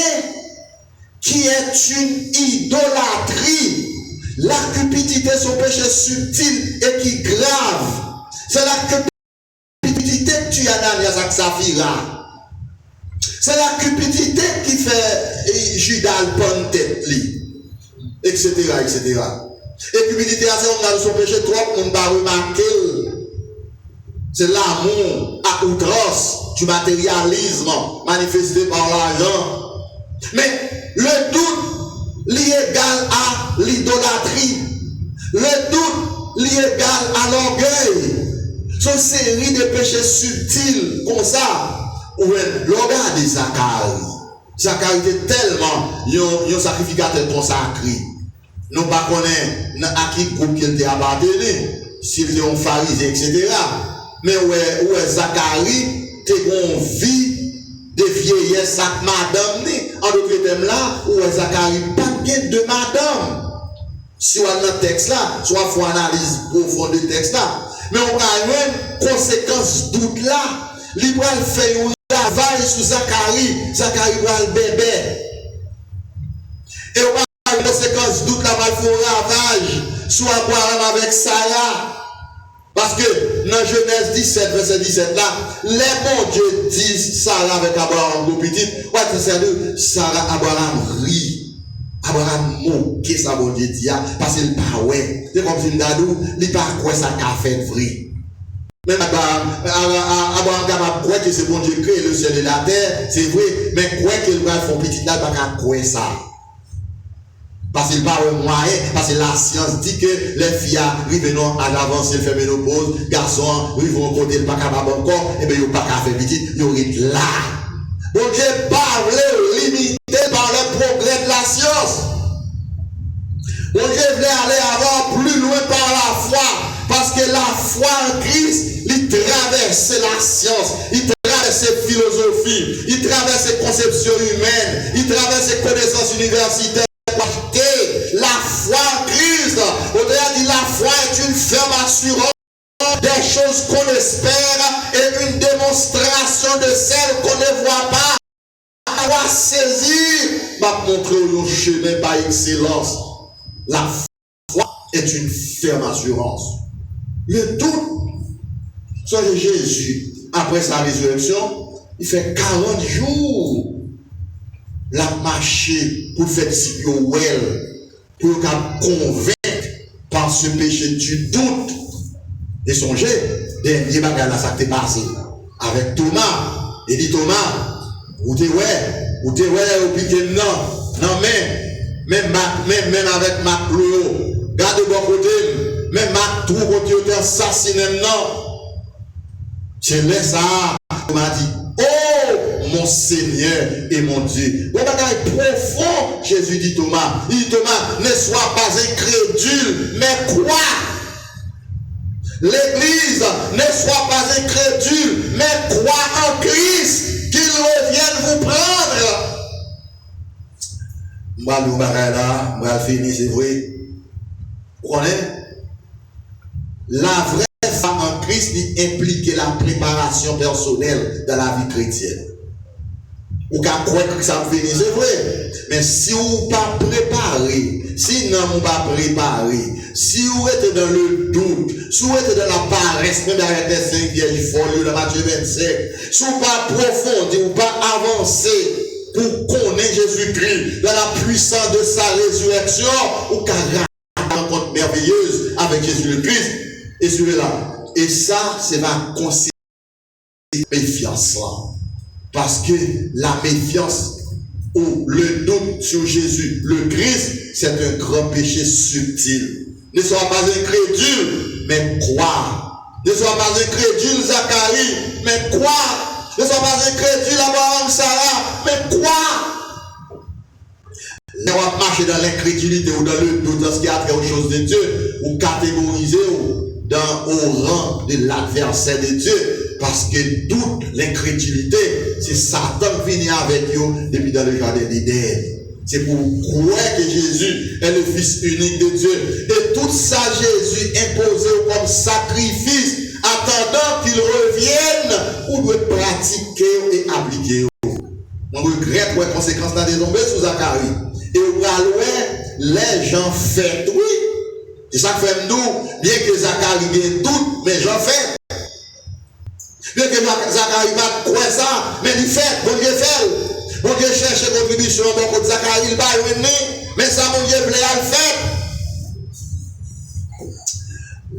qui est une idolâtrie. La cupidité, son péché subtil et qui est grave. C'est la cupidité que tu as dans avec Saphira. C'est la cupidité qui fait Judas le bonne tête, etc. Et cupidité, c'est on a son péché trop, on va remarquer. C'est l'amour à outrance du matérialisme manifesté par l'argent. Mais le doute l'égal à l'idolâtrie. Le doute l'égal à l'orgueil. C'est une série de péchés subtils comme ça. L'organe de Zacharie. Zacharie était tellement un sacrificateur consacré. Nous ne connaissons pas à qui groupe qu'il était appartenu. S'il était un pharisien, etc. Mais où est Zacharie, t'es une vie de vieillesse avec madame. En d'autres termes là, où est Zacharie pas bien de madame. Si on a le texte là, soit faut analyse profonde du texte là. Mais on a une conséquence doute là. Libre fait un lavage sur Zacharie. Zacharie va le bébé. Et on a une conséquence doute là, il faut un lavage sur Abraham avec Sarah. Parce que dans Genèse 17, verset 17 là, les bons Dieu disent Sarah avec Abraham au petit. Ouais, c'est Sarah, Abraham rit. Abraham moque ça bon Dieu dit parce qu'il pas ouais. C'est comme si Dadou, il pas quoi ça qu'a fait vrai. Même Abraham capable quoi que c'est bon Dieu créé le ciel et la terre, c'est vrai, mais quoi qu'il va faire petit là pas quoi ça. Parce qu'il parle moyen, parce que la science dit que les filles arrivent à l'avance, elles font ménopause, garçons arrivent au côté, ils ne sont pas capables encore, et bien ils ne sont pas capables de faire petit, ils sont là. Bon Dieu parle limité par le progrès de la science. Bon Dieu voulait aller avoir plus loin par la foi, parce que la foi en Christ, il traverse la science, il traverse les philosophies, il traverse les conceptions humaines, il traverse les connaissances universitaires. La foi en Christ, au-delà dit la foi est une ferme assurance des choses qu'on espère et une démonstration de celles qu'on ne voit pas. Avoir saisi chemin par excellence. La foi est une ferme assurance. Le doute sur Jésus, après sa résurrection, il fait 40 jours. La marché pour faire si well, pour convaincre par ce péché du doute. Et songez, dernier bagage là, ça t'est passé. Avec Thomas, il dit Thomas, ou t'es ouais, ou piqué non, même avec Marc Louo, garde de bon côté, même Marc trouve côté t'es assassiné, non. Tu laisses ça, Thomas dit, oh, mon Seigneur et mon Dieu. Le bagage profond, Jésus dit Thomas. Il dit Thomas, ne sois pas incrédule, mais crois. L'Église ne soit pas incrédule, mais crois en Christ, qu'il revienne vous prendre. Moi, nous, là, moi, fini, c'est vrai. Vous connaissez? La vraie foi en Christ implique la préparation personnelle dans la vie chrétienne. Ou qu'à croire que ça me finit, c'est vrai. Mais si vous ne pas préparé, si non, vous pas préparé, si vous êtes dans le doute, si vous êtes dans la paresse, même avec les 5 vierges folles de Matthieu 25, si vous pas approfondi, ou pas avancé pour connaître Jésus-Christ dans la puissance de sa résurrection, ou qu'à une rencontre merveilleuse avec Jésus-Christ, et celui-là. Et ça, c'est ma conséquence méfiance là. Parce que la méfiance ou le doute sur Jésus, le Christ, c'est un grand péché subtil. Ne sois pas incrédule, mais crois. Ne sois pas incrédule, Zacharie, mais crois. Ne sois pas incrédule, Abraham, Sarah, mais crois. Ne va marcher dans l'incrédulité ou dans le doute, dans ce qui a trait aux choses de Dieu, ou catégoriser au rang de l'adversaire de Dieu. Parce que toute l'incrédulité, c'est Satan qui vient avec vous depuis dans le jardin d'Éden. C'est pour croire que Jésus est le Fils unique de Dieu. Et tout ça, Jésus imposé comme sacrifice, attendant qu'il revienne pour le pratiquer et appliquer. On regrette les conséquences dans des tombées sous Zacharie. Et on va les gens font, oui. C'est ça que fait nous, bien que Zacharie ait doute, mais j'en fais. Bien que Zacharie va croire ça, mais il fait, bon Dieu fait. Bon Dieu cherche contribution, donc Zacharie il va venir, mais ça mon Dieu voulait le faire.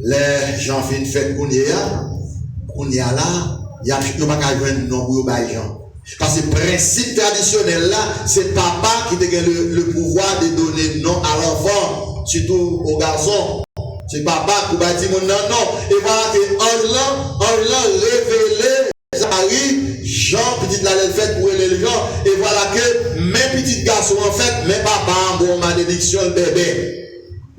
Les gens font une fête qu'on y a là, il n'y a pas qu'à jouer un nom pour les gens. Parce que le principe traditionnel là, c'est papa qui a le pouvoir de donner nom à l'enfant, surtout aux garçons. C'est papa qui va dire non. Et voilà que Allah révélé Zacharie, Jean, petite la fête pour les gens. Et voilà que mes petits garçons en fait, mes papas ont malédiction le bébé.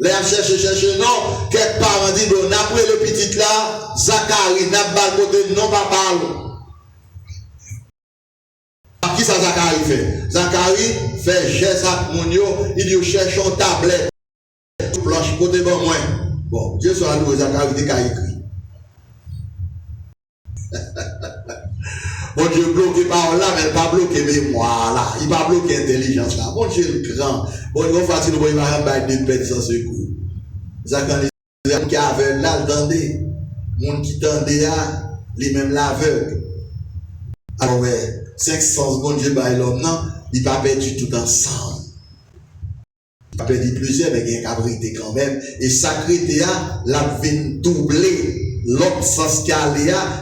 Les chercher, non. Quelques parents disent, bon, après le petit là, Zacharie, n'a pas côté non papa. Qui ça Zacharie fait? Zacharie fait geste à mon yo, il dit cherche une tablette. Blanche côté bon moins. Bon, Dieu soit loué, Zacharie dit qu'il écrit. Bon Dieu bloqué par là, mais pas bloqué mémoire là. Il pas bloqué intelligence là. Bon Dieu le grand. Bon, il va facile, il va faire des bêtes sans secours. Zacharie qui avait là, le tendait. Monde qui tendait là, les mêmes l'aveugle. Alors, ouais. 500 secondes, je vais l'homme, non, il n'a pas perdu tout ensemble. Il a perdu plusieurs, mais il y a une cabrité quand même. Et sacré, la vient doubler l'autre sens qu'il y a,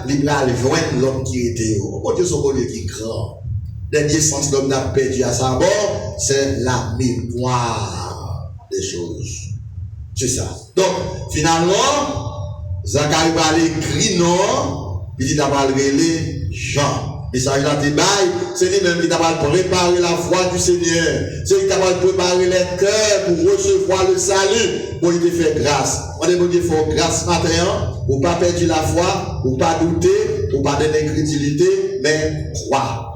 il va joindre l'homme qui était. Oh Dieu, son Dieu qui est grand. Dernier sens, l'homme n'a perdu à sa mort, c'est la mémoire des choses. C'est ça. Donc, finalement, Zacharie va l'écrire non, il dit d'avoir relé Jean. Et ça, il a des bails, c'est lui-même qui t'a préparé la voie du Seigneur. C'est lui qui t'a préparé les cœurs pour recevoir le salut. Pour lui faire grâce. On est bon Dieu, faut grâce matin, ou pas perdre la foi, ou pas douter, ou pas donner l'incrédulité, mais croire.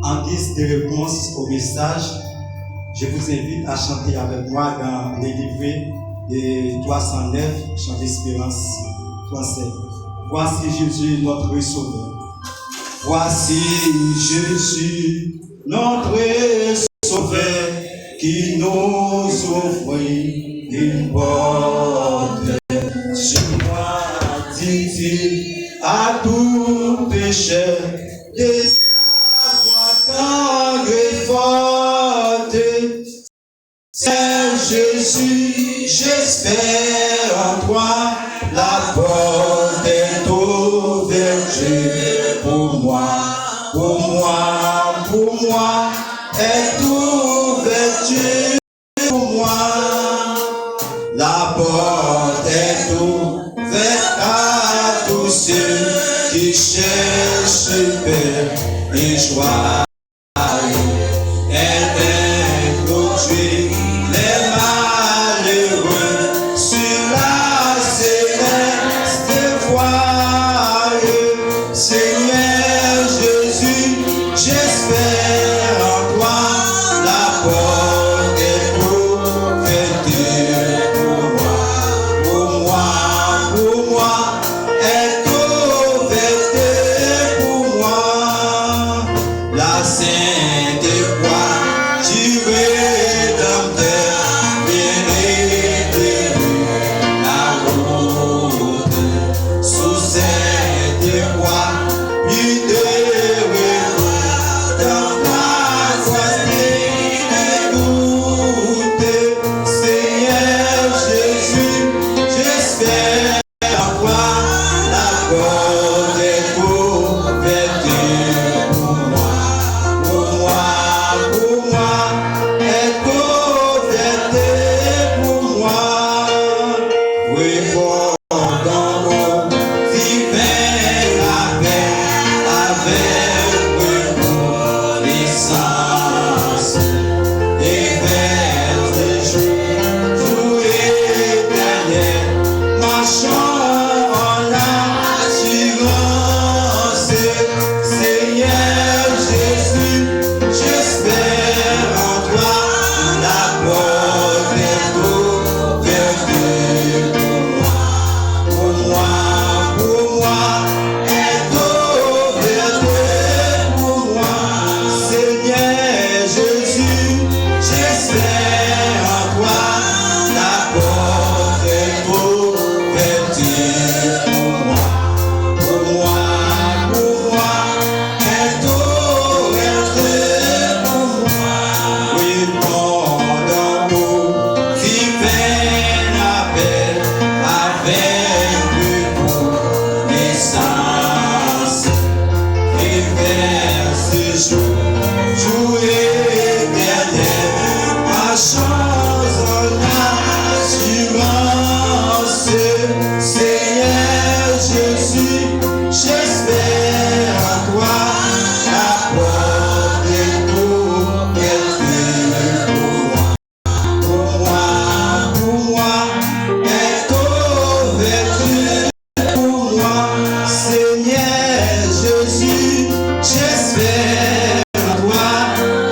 En guise de réponse au message, Je vous invite à chanter avec moi dans les livrets de 309, chant d'espérance français. Voici Jésus, notre Sauveur. Voici Jésus, notre Sauveur, qui nous offre une porte. Sur moi, dit-il, à tout pécheur, des savoirs forte. Seigneur Jésus, j'espère en toi, la porte est ouverte pour moi, est ouverte pour moi. La porte est ouverte à tous ceux qui cherchent paix et joie. Elle introduit les malheureux sur la céleste voie. Seigneur Jésus, j'espère en toi, la porte est ouverte pour moi, est ouverte pour moi. La Sainte Croix, tu rédempteur, bien élevé, la route sous cette croix, plus de repos dans ta voici écoute. Seigneur Jésus, j'espère en toi, la porte est ouverte pour moi, est ouverte pour moi. Répondons au divin appel avec reconnaissance et vers le jour éternel, marchons en assurance. Seigneur Jésus, j'espère en toi, la porte est ouverte pour moi, est ouverte pour moi. Seigneur Jésus, j'espère en toi, la porte est ouverte pour moi, est ouverte pour moi. Répondons au divin appel avec reconnaissance et vers ce jour éternel, marchons en assurance. Seigneur Jésus, j'espère en toi, la porte est ouverte pour moi, est ouverte pour moi. Seigneur Jésus, j'espère en toi,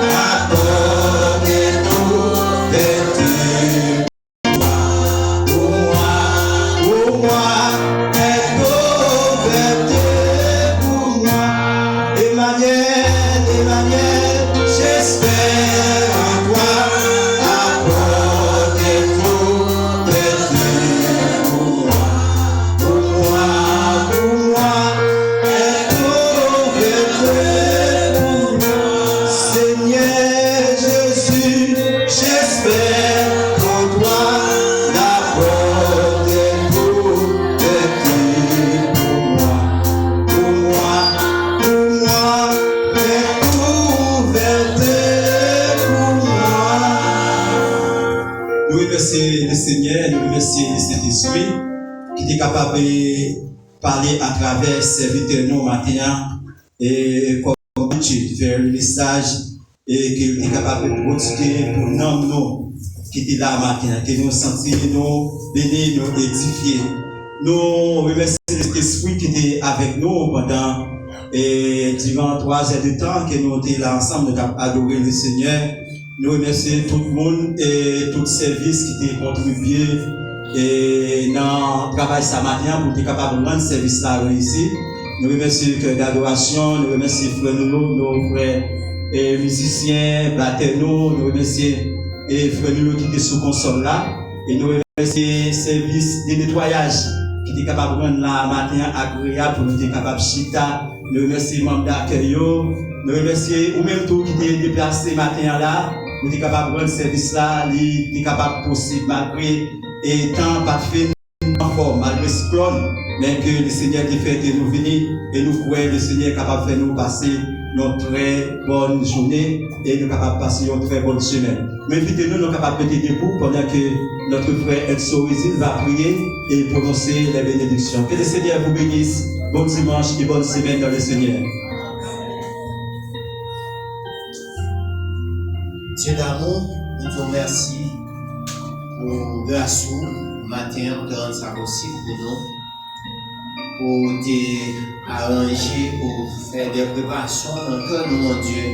la porte est ouverte pour moi, est ouverte pour moi. Emmanuel, j'espère en toi, la porte est ouverte pour moi, est ouverte pour moi. Seigneur Jésus, j'espère en toi, la porte est ouverte pour moi, est ouverte pour moi. Nous remercions le Seigneur, nous remercions le Saint-Esprit qui est capable de parler à travers serviteur nous matin et comme tu faire le message et qu'il est capable de continuer pour nous qui est là matin, que nous sentir nous bénis, nous édifier. Nous remercions l'Esprit qui était avec nous pendant durant 3 heures de temps que nous étions là ensemble, nous avons adoré le Seigneur. Nous remercions tout le monde et tout service qui ont contribué et dans le travail ce matin pour être capable de rendre service là réussi. Nous remercions le cœur d'adoration, nous remercions nos frères et musiciens, Blaterno, nous remercions les frères qui étaient sous console là, et nous remercions le service de nettoyage qui était capable de rendre la matin agréable pour nous être capable de chita. Nous remercions les membres d'accueil, nous remercions ou même tout qui était déplacé matin là, nous sommes capables de rendre service là, nous sommes capables possible malgré et temps pas fait en forme, malgré ce cyclone, mais que le Seigneur qui fait de nous venir et nous croyons le Seigneur est capable de faire nous passer une très bonne journée et nous capables de passer une très bonne semaine. Mais invitez-nous, nous sommes capables de mettre debout pendant que notre frère Edso Rizil va prier et prononcer les bénédictions. Que le Seigneur vous bénisse. Bon dimanche et bonne semaine dans le Seigneur. Dieu d'amour, nous te remercions pour grâce matin de rendre ça possible pour nous, pour t'arranger, pour faire des préparations dans le cœur de mon Dieu,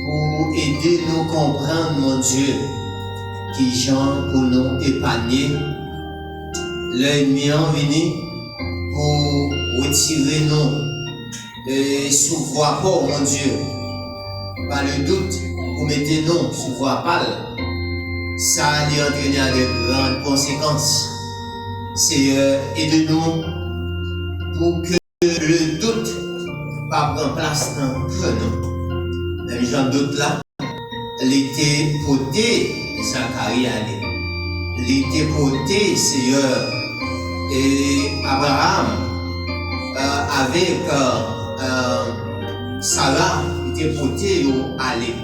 pour aider nous à comprendre, mon Dieu, qui gens pour nous épargner. L'ennemi en venu pour retirer nous et sous voie pas, mon Dieu, par le doute. Vous mettez nous sur voie pâle, ça allait entraîner avec grandes conséquences. Seigneur, aide-nous pour que le doute ne prenne place dans le cœur. Même Jean doute là, l'été porté Zacharie allait. L'été porté, Seigneur, et Abraham avec Sarah était porté aller.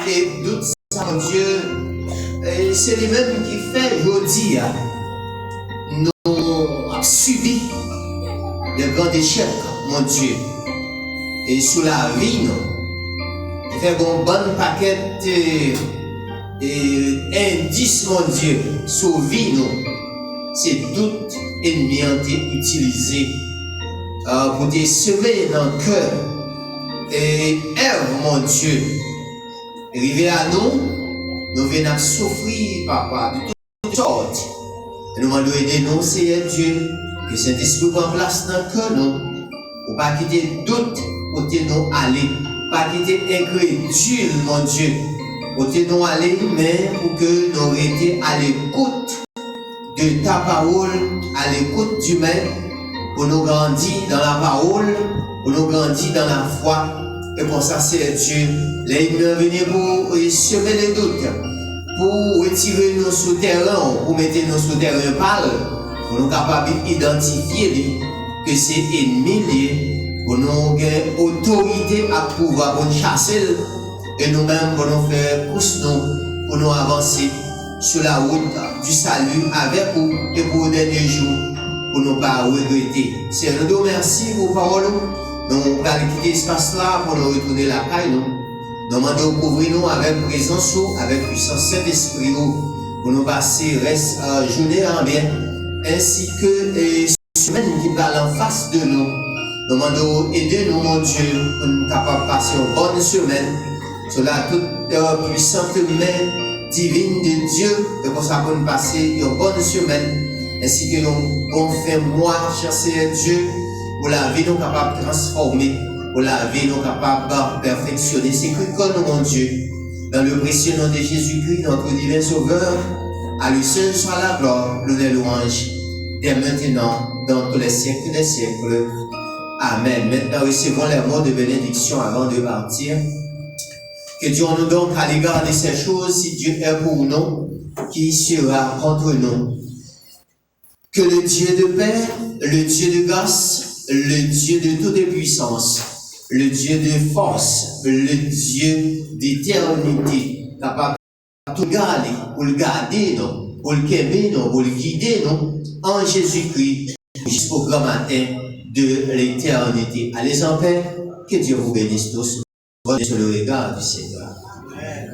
Et doute ça, mon Dieu, c'est les mêmes qui fait aujourd'hui. Nous avons subi de grands échecs, mon Dieu. Et sous la vie, nous, il fait un bon paquet d'indices, mon Dieu, sous la vie, nous. C'est doute ennemi ont été utilisé pour te semer dans le cœur. Et Ève, mon Dieu, arrivé à nous venons souffrir, papa, de toutes sortes. Et nous demandons aider nous, Seigneur Dieu, que cet esprit prenne place dans le cœur, nous, pour pas quitter doute, pour te nous aller, pas quitter incrédule, mon Dieu, pour te nous aller, mais pour que nous restions à l'écoute de ta parole, à l'écoute du Maître, pour nous grandir dans la parole, pour nous grandir dans la foi. Et pour ça, c'est Dieu, l'ennemi est venu pour semer les doutes, pour retirer nos souterrains, pour mettre nos souterrains pâles, pour nous capables d'identifier que c'est ennemi, pour nous avoir autorité à pouvoir pour nous chasser, et nous-mêmes pour nous faire pousse nous, pour nous avancer sur la route du salut avec vous et pour les derniers jours, pour ne pas regretter. C'est nous remercie pour parole. Nous allons quitter l'espace là pour nous retourner la caille. Nous demandons de couvrir nous avec présence, avec puissance Saint-Esprit, pour nous passer reste journée en bien, ainsi que les semaines qui parlent en face de nous. Nous demandons d'aider nous, mon Dieu, pour nous capables de passer une bonne semaine sur la toute puissante main divine de Dieu, et pour ça pour nous passer une bonne semaine, ainsi que nous bon fin mois, cher Seigneur Dieu, pour la vie nous capable de transformer, pour la vie nous capable de perfectionner. C'est que nous, mon Dieu, dans le précieux nom de Jésus-Christ, notre divin Sauveur, à lui seul soit la gloire, l'honneur, louange, dès maintenant, dans tous les siècles des siècles. Amen. Maintenant, recevons les mots de bénédiction avant de partir. Que Dieu nous donne à l'égard de ces choses, si Dieu est pour nous, qui sera contre nous. Que le Dieu de paix, le Dieu de grâce, le Dieu de toute puissance, le Dieu de force, le Dieu d'éternité, capable de tout garder, pour le garder, non, pour le quémer, non, pour le guider, non, en Jésus-Christ, jusqu'au grand matin de l'éternité. Allez en paix, que Dieu vous bénisse tous. Sur le regard du Seigneur. Amen.